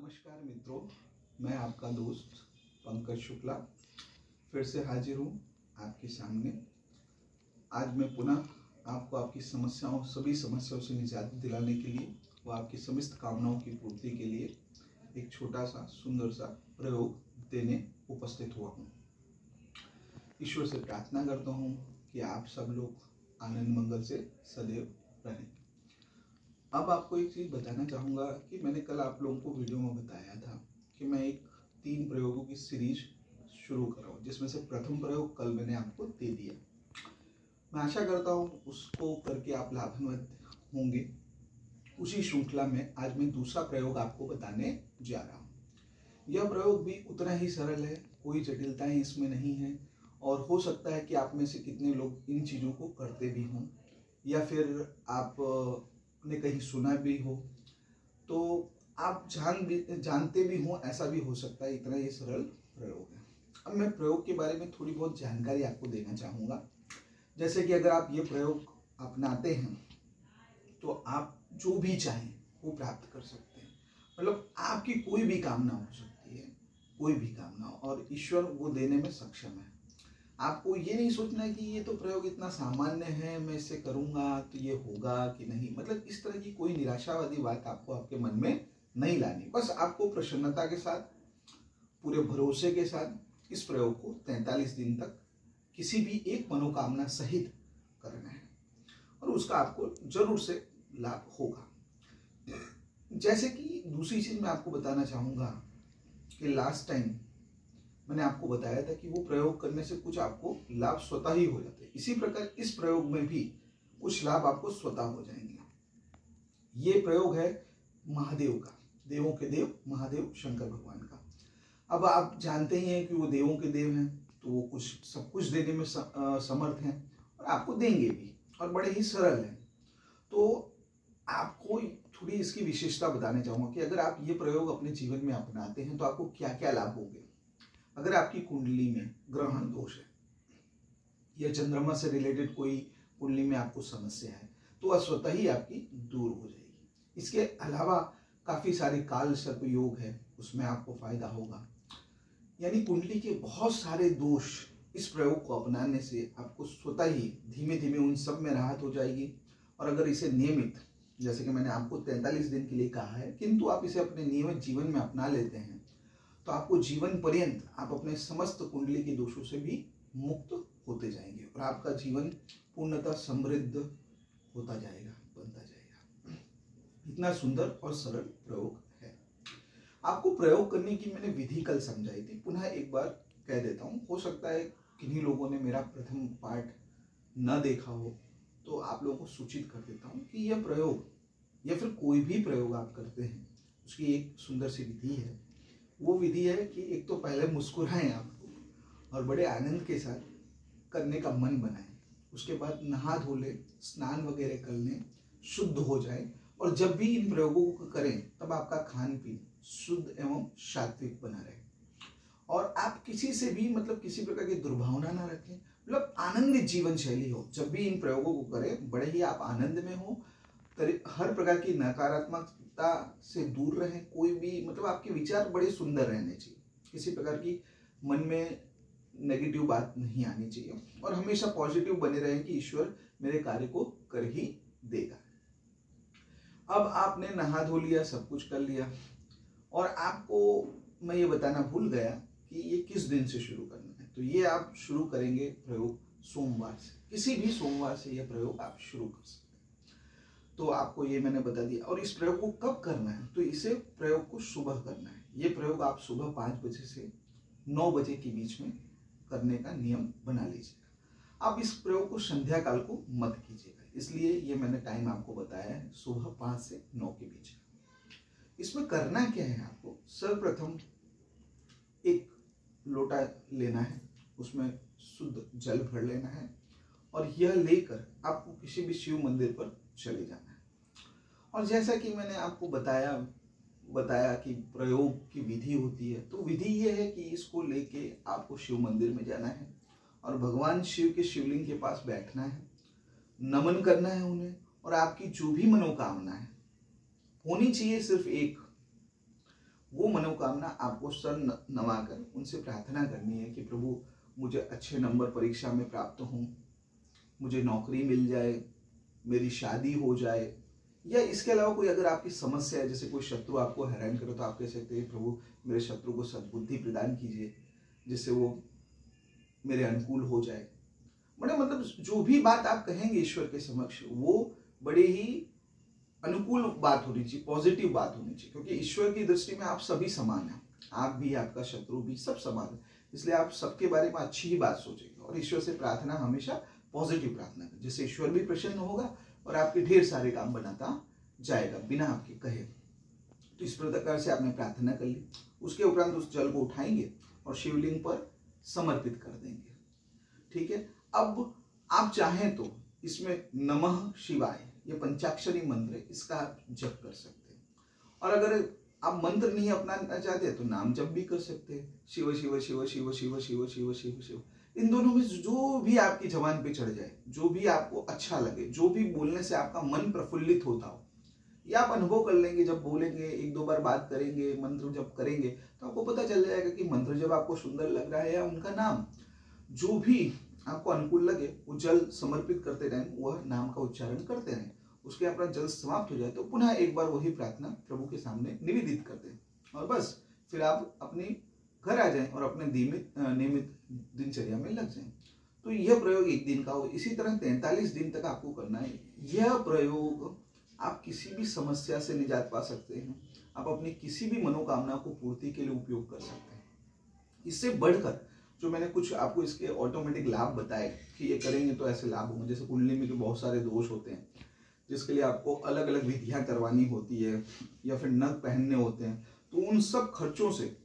नमस्कार मित्रों, मैं आपका दोस्त पंकज शुक्ला फिर से हाजिर हूँ आपके सामने। आज मैं पुनः आपको आपकी सभी समस्याओं से निजात दिलाने के लिए व आपकी समस्त कामनाओं की पूर्ति के लिए एक छोटा सा सुंदर सा प्रयोग देने उपस्थित हुआ हूँ। ईश्वर से प्रार्थना करता हूँ कि आप सब लोग आनंद मंगल से सदैव रहें। अब आपको एक चीज़ बताना चाहूँगा कि मैंने कल आप लोगों को वीडियो में बताया था कि मैं एक 3 प्रयोगों की सीरीज शुरू कर रहा हूँ, जिसमें से प्रथम प्रयोग कल मैंने आपको दे दिया। मैं आशा करता हूँ उसको करके आप लाभान्वित होंगे। उसी श्रृंखला में आज मैं दूसरा प्रयोग आपको बताने जा रहा हूँ। यह प्रयोग भी उतना ही सरल है, कोई जटिलताएं इसमें नहीं है और हो सकता है कि आप में से कितने लोग इन चीज़ों को करते भी हों या फिर आप ने कहीं सुना भी हो, तो आप जानते भी हों, ऐसा भी हो सकता है। इतना ये सरल प्रयोग है। अब मैं प्रयोग के बारे में थोड़ी बहुत जानकारी आपको देना चाहूँगा। जैसे कि अगर आप ये प्रयोग अपनाते हैं तो आप जो भी चाहें वो प्राप्त कर सकते हैं। मतलब आपकी कोई भी कामना हो सकती है, कोई भी कामना, और ईश्वर वो देने में सक्षम है। आपको ये नहीं सोचना कि ये तो प्रयोग इतना सामान्य है, मैं इसे करूंगा तो ये होगा कि नहीं। मतलब इस तरह की कोई निराशावादी बात आपको आपके मन में नहीं लानी। बस आपको प्रसन्नता के साथ, पूरे भरोसे के साथ इस प्रयोग को 43 दिन तक किसी भी एक मनोकामना सहित करना है और उसका आपको जरूर से लाभ होगा। जैसे कि दूसरी चीज मैं आपको बताना चाहूंगा कि लास्ट टाइम मैंने आपको बताया था कि वो प्रयोग करने से कुछ आपको लाभ स्वतः ही हो जाते हैं। इसी प्रकार इस प्रयोग में भी कुछ लाभ आपको स्वतः हो जाएंगे। ये प्रयोग है महादेव का, देवों के देव महादेव शंकर भगवान का। अब आप जानते ही हैं कि वो देवों के देव हैं, तो वो कुछ सब कुछ देने में समर्थ हैं और आपको देंगे भी, और बड़े ही सरल हैं। तो आपको थोड़ी इसकी विशेषता बताना चाहूँगा कि अगर आप ये प्रयोग अपने जीवन में अपनाते हैं तो आपको क्या क्या लाभ होंगे। अगर आपकी कुंडली में ग्रहण दोष है या चंद्रमा से रिलेटेड कोई कुंडली में आपको समस्या है तो वह स्वतः ही आपकी दूर हो जाएगी। इसके अलावा काफी सारे काल सर्प योग है, उसमें आपको फायदा होगा। यानी कुंडली के बहुत सारे दोष इस प्रयोग को अपनाने से आपको स्वतः ही धीमे धीमे उन सब में राहत हो जाएगी। और अगर इसे नियमित, जैसे कि मैंने आपको 43 दिन के लिए कहा है, किंतु आप इसे अपने नियमित जीवन में अपना लेते हैं तो आपको जीवन पर्यंत आप अपने समस्त कुंडली के दोषों से भी मुक्त होते जाएंगे और आपका जीवन पूर्णतः समृद्ध होता जाएगा, बनता जाएगा। इतना सुंदर और सरल प्रयोग है। आपको प्रयोग करने की मैंने विधि कल समझाई थी, पुनः एक बार कह देता हूँ। हो सकता है किन्हीं लोगों ने मेरा प्रथम पार्ट न देखा हो, तो आप लोगों को सूचित कर देता हूँ कि यह प्रयोग या फिर कोई भी प्रयोग आप करते हैं उसकी एक सुंदर सी विधि है। वो विधि है कि एक तो पहले मुस्कुराएं आपको और बड़े आनंद के साथ करने का मन बनाएं। उसके बाद नहा धो लें, स्नान वगैरह कर लें, शुद्ध हो जाए। और जब भी इन प्रयोगों को करें तब आपका खान पीन शुद्ध एवं सात्विक बना रहे और आप किसी से भी किसी प्रकार की दुर्भावना ना रखें। आनंदित जीवन शैली हो। जब भी इन प्रयोगों को करें बड़े ही आप आनंद में हो, हर प्रकार की नकारात्मकता से दूर रहें। कोई भी आपके विचार बड़े सुंदर रहने चाहिए, किसी प्रकार की मन में नेगेटिव बात नहीं आनी चाहिए और हमेशा पॉजिटिव बने रहें कि ईश्वर मेरे कार्य को कर ही देगा। अब आपने नहा धो लिया, सब कुछ कर लिया, और आपको मैं ये बताना भूल गया कि ये किस दिन से शुरू करना है। तो ये आप शुरू करेंगे प्रयोग सोमवार से। किसी भी सोमवार से यह प्रयोग आप शुरू कर सकते हैं। तो आपको ये मैंने बता दिया। और इस प्रयोग को कब करना है, तो इसे प्रयोग को सुबह करना है। ये प्रयोग आप सुबह 5 बजे से 9 बजे के बीच में करने का नियम बना लीजिएगा। आप इस प्रयोग को संध्या काल को मत कीजिएगा, इसलिए ये मैंने टाइम आपको बताया है, सुबह 5 से 9 के बीच। इसमें करना क्या है, आपको सर्वप्रथम एक लोटा लेना है, उसमें शुद्ध जल भर लेना है और यह लेकर आपको किसी भी शिव मंदिर पर चले जाना है। और जैसा कि मैंने आपको बताया कि प्रयोग की विधि होती है, तो विधि ये है कि इसको लेके आपको शिव मंदिर में जाना है और भगवान शिव के शिवलिंग के पास बैठना है, नमन करना है उन्हें, और आपकी जो भी मनोकामना है होनी चाहिए सिर्फ एक, वो वो मनोकामना आपको सर नवाकर उनसे प्रार्थना करनी है कि प्रभु मुझे अच्छे नंबर परीक्षा में प्राप्त हों, मुझे नौकरी मिल जाए, मेरी शादी हो जाए, या इसके अलावा कोई अगर आपकी समस्या है, जैसे कोई शत्रु आपको हैरान करे तो आप कह सकते हैं प्रभु मेरे शत्रु को सद्बुद्धि प्रदान कीजिए जिससे वो मेरे अनुकूल हो जाए। मतलब जो भी बात आप कहेंगे ईश्वर के समक्ष वो बड़े ही अनुकूल बात होनी चाहिए, पॉजिटिव बात होनी चाहिए, क्योंकि ईश्वर की दृष्टि में आप सभी समान हैं, आप भी, आपका शत्रु भी, सब समान है। इसलिए आप सबके बारे में अच्छी ही बात सोचेंगे और ईश्वर से प्रार्थना हमेशा पॉजिटिव प्रार्थना करें, जिससे ईश्वर भी प्रसन्न होगा और आपके ढेर सारे काम बनाता जाएगा बिना आपके कहे। तो इस प्रकार से आपने प्रार्थना कर ली। उसके उपरांत उस जल को उठाएंगे और शिवलिंग पर समर्पित कर देंगे। ठीक है। अब आप चाहें तो इसमें नमः शिवाय, ये पंचाक्षरी मंत्र है, इसका आप जप कर सकते हैं। और अगर आप मंत्र नहीं अपनाना चाहते तो नाम जप भी कर सकते हैं, शिव शिव शिव शिव शिव शिव शिव शिव शिव। इन दोनों में जो भी आपकी जबान पे चढ़ जाए, जो भी आपको अच्छा लगे, जो भी बोलने से आपका मन प्रफुल्लित होता हो, या आप अनुभव कर लेंगे। जब बोलेंगे, एक दो बार बात करेंगे, मंत्र जब करेंगे तो आपको पता चल जाएगा कि मंत्र जब आपको सुंदर लग रहा है या उनका नाम जो भी आपको अनुकूल लगे, वो जल समर्पित करते रहें, वह नाम का उच्चारण करते रहें। उसके अपना जल समाप्त हो जाए तो पुनः एक बार वही प्रार्थना प्रभु के सामने निवेदित कर दें और बस फिर आप अपने घर आ जाएं और अपने नियमित दिनचर्या में लग जाएं। तो यह प्रयोग एक दिन का हो, इसी तरह 43 दिन तक आपको करना है। यह प्रयोग आप किसी भी समस्या से निजात पा सकते हैं, आप अपनी किसी भी मनोकामना को पूर्ति के लिए उपयोग कर सकते हैं। इससे बढ़कर जो मैंने कुछ आपको इसके ऑटोमेटिक लाभ बताए कि ये करेंगे तो ऐसे लाभ होंगे, जैसे कुंडली में जो बहुत सारे दोष होते हैं जिसके लिए आपको अलग अलग विधियां करवानी होती है या फिर नग पहनने होते हैं, तो उन सब खर्चों से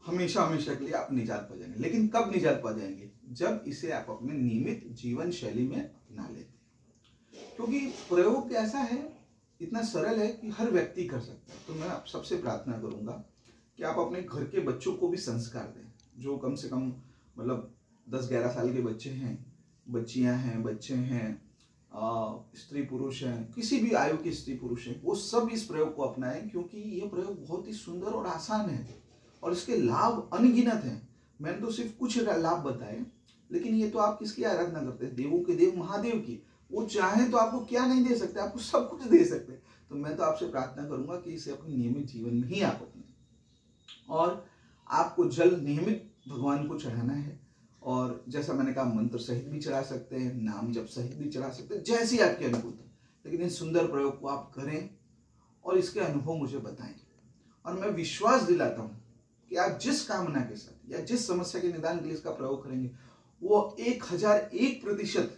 हमेशा हमेशा के लिए आप निजात पा जाएंगे। लेकिन कब निजात पा जाएंगे? जब इसे आप अपने नियमित जीवन शैली में अपना लेते हैं, क्योंकि प्रयोग ऐसा है, इतना सरल है कि हर व्यक्ति कर सकता है। तो मैं आप सबसे प्रार्थना करूंगा कि आप अपने घर के बच्चों को भी संस्कार दें, जो कम से कम मतलब 10-11 साल के बच्चे हैं, बच्चियां हैं, बच्चे हैं, स्त्री पुरुष हैं, किसी भी आयु के स्त्री पुरुष हैं, वो सब इस प्रयोग को अपनाएं, क्योंकि ये प्रयोग बहुत ही सुंदर और आसान है और इसके लाभ अनगिनत हैं। मैंने तो सिर्फ कुछ लाभ बताए, लेकिन ये तो आप किसकी आराधना करते हैं? देवों के देव महादेव की। वो चाहे तो आपको क्या नहीं दे सकते, आपको सब कुछ दे सकते। तो मैं तो आपसे प्रार्थना करूंगा कि इसे अपने नियमित जीवन में ही आप अपने, और आपको जल नियमित भगवान को चढ़ाना है। और जैसा मैंने कहा, मंत्र सहित भी चढ़ा सकते हैं, नाम जप सहित भी चढ़ा सकते हैं, जैसी आपकी अनुकूलता। लेकिन इस सुंदर प्रयोग को आप करें और इसके अनुभव मुझे बताएं। और मैं विश्वास दिलाता हूं कि आप जिस कामना के साथ या जिस समस्या के निदान के लिए इसका प्रयोग करेंगे, वो 1001%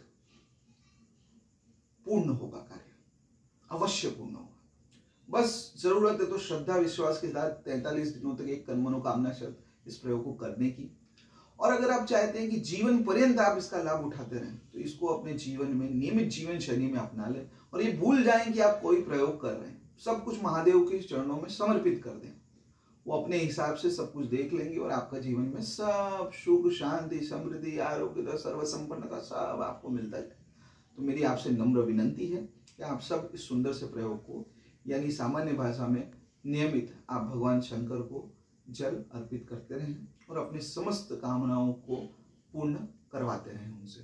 पूर्ण होगा, कार्य अवश्य पूर्ण होगा। बस जरूरत है तो श्रद्धा विश्वास के साथ 43 दिनों तक एक मनोकामना शब्द इस प्रयोग को करने की। और अगर आप चाहते हैं कि जीवन पर्यंत आप इसका लाभ उठाते रहें, तो इसको अपने जीवन में नियमित जीवन शैली में अपना लें और ये भूल जाएं कि आप कोई प्रयोग कर रहे हैं। सब कुछ महादेव के चरणों में समर्पित कर दें, वो अपने हिसाब से सब कुछ देख लेंगे और आपका जीवन में सब सुख, शांति, समृद्धि, आरोग्य, सर्व संपन्नता सब आपको मिलता है। तो मेरी आपसे नम्र विनंती है कि आप सब इस सुंदर से प्रयोग को, यानी सामान्य भाषा में नियमित आप भगवान शंकर को जल अर्पित करते रहें और अपने समस्त कामनाओं को पूर्ण करवाते रहें उनसे।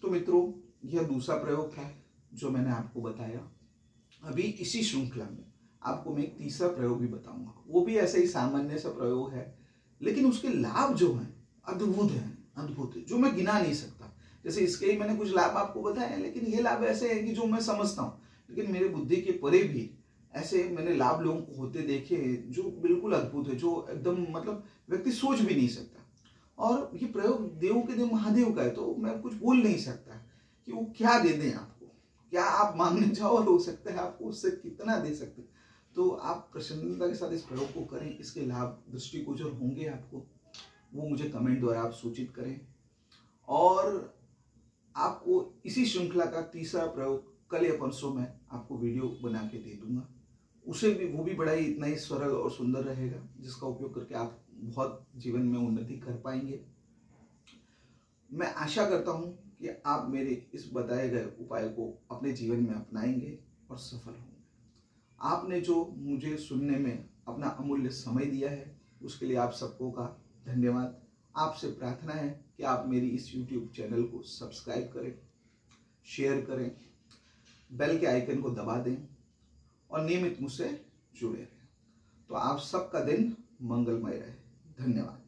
तो मित्रों, यह दूसरा प्रयोग था जो मैंने आपको बताया। अभी इसी श्रृंखला में आपको मैं एक तीसरा प्रयोग भी बताऊंगा। वो भी ऐसे ही सामान्य सा प्रयोग है, लेकिन उसके लाभ जो हैं अद्भुत हैं, अद्भुत है, जो मैं गिना नहीं सकता। जैसे इसके ही मैंने कुछ लाभ आपको बताए, लेकिन ये लाभ ऐसे हैं कि जो मैं समझता हूँ, लेकिन मेरे बुद्धि के परे भी ऐसे मैंने लाभ लोगों को होते देखे जो बिल्कुल अद्भुत है, जो एकदम मतलब व्यक्ति सोच भी नहीं सकता। और ये प्रयोग देवों के देव महादेव का है, तो मैं कुछ बोल नहीं सकता कि वो क्या दे दें आपको, क्या आप मांगने जाओ और हो सकता है आपको उससे कितना दे सकते। तो आप प्रसन्नता के साथ इस प्रयोग को करें, इसके लाभ दृष्टिगोचर होंगे आपको, वो मुझे कमेंट द्वारा आप सूचित करें। और आपको इसी श्रृंखला का तीसरा प्रयोग कल या परसों में आपको वीडियो बना के दे दूंगा, उसे भी, वो भी बड़ा ही इतना ही सरल और सुंदर रहेगा, जिसका उपयोग करके आप बहुत जीवन में उन्नति कर पाएंगे। मैं आशा करता हूं कि आप मेरे इस बताए गए उपाय को अपने जीवन में अपनाएंगे और सफल होंगे। आपने जो मुझे सुनने में अपना अमूल्य समय दिया है, उसके लिए आप सबको का धन्यवाद। आपसे प्रार्थना है कि आप मेरी इस YouTube चैनल को सब्सक्राइब करें, शेयर करें, बेल के आइकन को दबा दें और नियमित मुझसे जुड़े रहें। तो आप सबका दिन मंगलमय रहे। धन्यवाद।